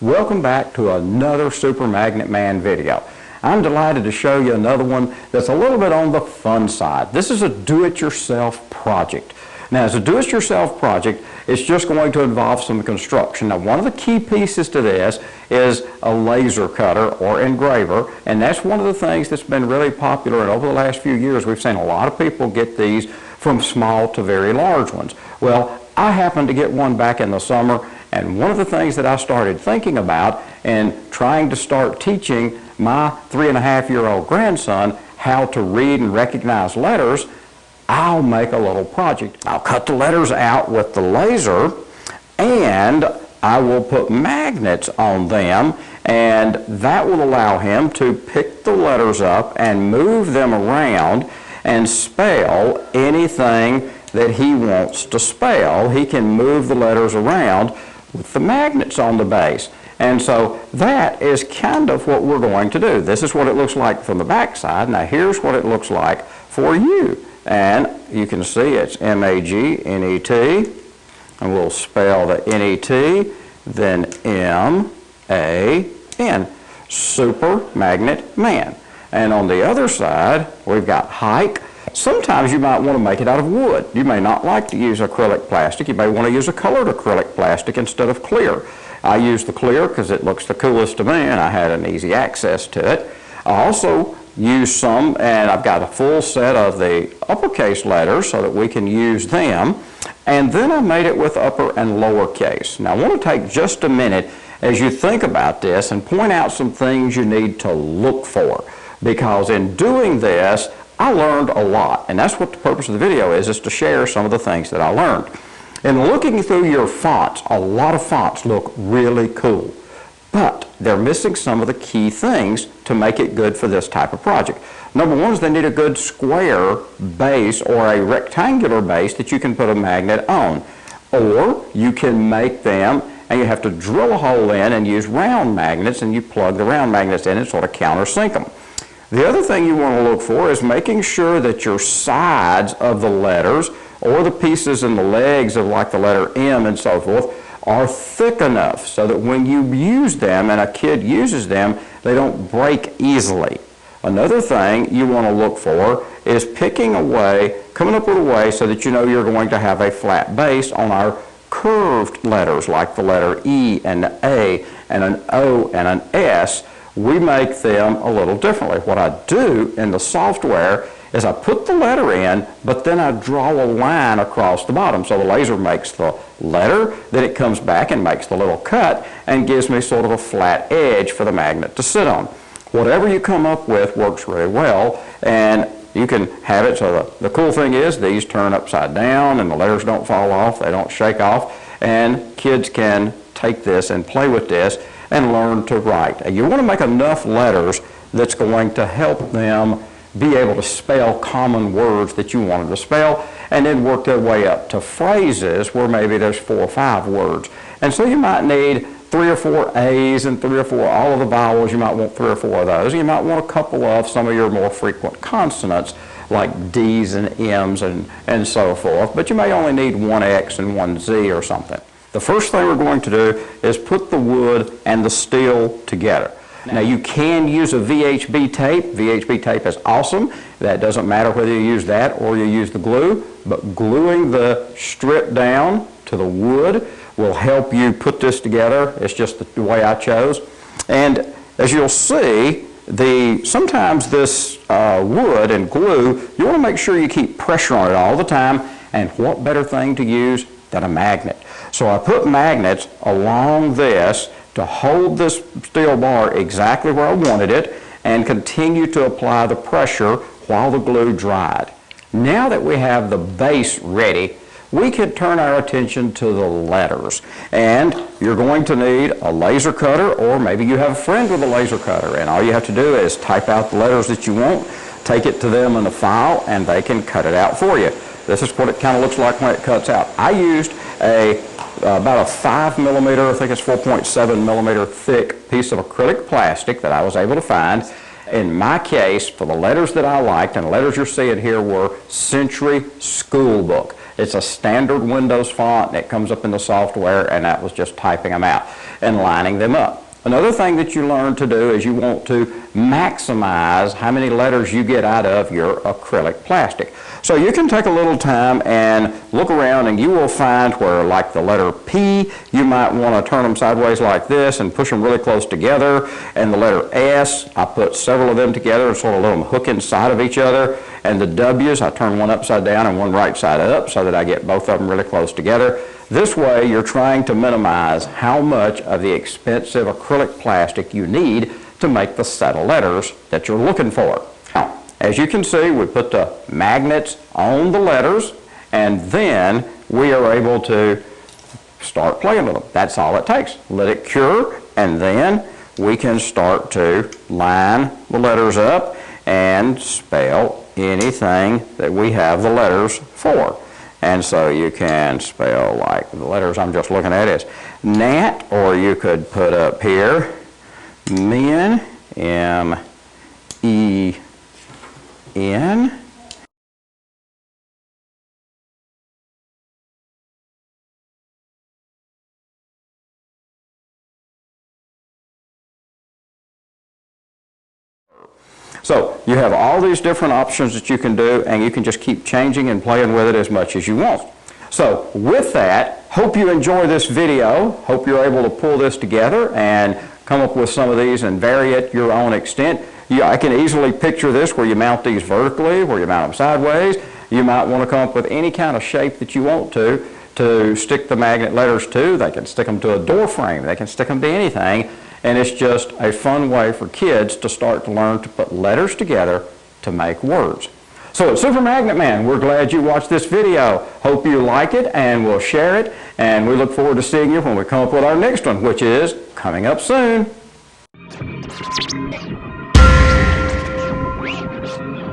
Welcome back to another Super Magnet Man video. I'm delighted to show you another one that's a little bit on the fun side. This is a do-it-yourself project. Now, as a do-it-yourself project, it's just going to involve some construction. Now, one of the key pieces to this is a laser cutter or engraver, and that's one of the things that's been really popular. And over the last few years, we've seen a lot of people get these from small to very large ones. Well, I happened to get one back in the summer, and one of the things that I started thinking about and trying to start teaching my 3.5-year-old grandson how to read and recognize letters, I'll make a little project. I'll cut the letters out with the laser, and I will put magnets on them, and that will allow him to pick the letters up and move them around and spell anything that he wants to spell. He can move the letters around with the magnets on the base. And so that is kind of what we're going to do. This is what it looks like from the back side. Now here's what it looks like for you. And you can see it's M-A-G-N-E-T. And we'll spell the N-E-T, then M-A-N. Super Magnet Man. And on the other side, we've got hike. Sometimes you might want to make it out of wood. You may not like to use acrylic plastic. You may want to use a colored acrylic plastic instead of clear. I use the clear because it looks the coolest to me and I had an easy access to it. I also use some, and I've got a full set of the uppercase letters so that we can use them. And then I made it with upper and lowercase. Now I want to take just a minute as you think about this and point out some things you need to look for. Because in doing this, I learned a lot, and that's what the purpose of the video is to share some of the things that I learned. In looking through your fonts, a lot of fonts look really cool, but they're missing some of the key things to make it good for this type of project. Number one is they need a good square base or a rectangular base that you can put a magnet on. Or you can make them and you have to drill a hole in and use round magnets, and you plug the round magnets in and sort of countersink them. The other thing you want to look for is making sure that your sides of the letters or the pieces in the legs of like the letter M and so forth are thick enough so that when you use them and a kid uses them, they don't break easily. Another thing you want to look for is picking a way, coming up with a way so that you know you're going to have a flat base on our curved letters like the letter E and an A and an O and an S. We make them a little differently. What I do in the software is I put the letter in, but then I draw a line across the bottom. So the laser makes the letter, then it comes back and makes the little cut and gives me sort of a flat edge for the magnet to sit on. Whatever you come up with works really well, and you can have it so the cool thing is these turn upside down and the letters don't fall off, they don't shake off, and kids can take this and play with this and learn to write. And you want to make enough letters that's going to help them be able to spell common words that you want them to spell, and then work their way up to phrases where maybe there's 4 or 5 words. And so you might need 3 or 4 A's and 3 or 4, all of the vowels, you might want 3 or 4 of those. You might want a couple of some of your more frequent consonants like D's and M's and so forth, but you may only need 1 X and 1 Z or something. The first thing we're going to do is put the wood and the steel together. Now you can use a VHB tape. VHB tape is awesome. That doesn't matter whether you use that or you use the glue, but gluing the strip down to the wood will help you put this together. It's just the way I chose. And as you'll see, sometimes this wood and glue, you want to make sure you keep pressure on it all the time, and what better thing to use than a magnet. So I put magnets along this to hold this steel bar exactly where I wanted it and continue to apply the pressure while the glue dried. Now that we have the base ready, we can turn our attention to the letters. And you're going to need a laser cutter, or maybe you have a friend with a laser cutter, and all you have to do is type out the letters that you want, take it to them in the file, and they can cut it out for you. This is what it kind of looks like when it cuts out. I used about a 5 millimeter, I think it's 4.7 millimeter thick piece of acrylic plastic that I was able to find. In my case, for the letters that I liked, and the letters you're seeing here were Century School Book. It's a standard Windows font, and it comes up in the software, and that was just typing them out and lining them up. Another thing that you learn to do is you want to maximize how many letters you get out of your acrylic plastic. So you can take a little time and look around, and you will find where, like the letter P, you might want to turn them sideways like this and push them really close together. And the letter S, I put several of them together and sort of let them hook inside of each other. And the W's, I turn one upside down and one right side up so that I get both of them really close together. This way, you're trying to minimize how much of the expensive acrylic plastic you need to make the set of letters that you're looking for. Now, as you can see, we put the magnets on the letters, and then we are able to start playing with them. That's all it takes. Let it cure, and then we can start to line the letters up and spell anything that we have the letters for. And so you can spell, like the letters I'm just looking at is Nat, or you could put up here men, M-E-N. So you have all these different options that you can do, and you can just keep changing and playing with it as much as you want. So with that, hope you enjoy this video. Hope you're able to pull this together and come up with some of these and vary it your own extent. I can easily picture this where you mount these vertically, where you mount them sideways. You might want to come up with any kind of shape that you want to stick the magnet letters to. They can stick them to a door frame. They can stick them to anything. And it's just a fun way for kids to start to learn to put letters together to make words. So at Super Magnet Man, we're glad you watched this video. Hope you like it, and we'll share it. And we look forward to seeing you when we come up with our next one, which is coming up soon.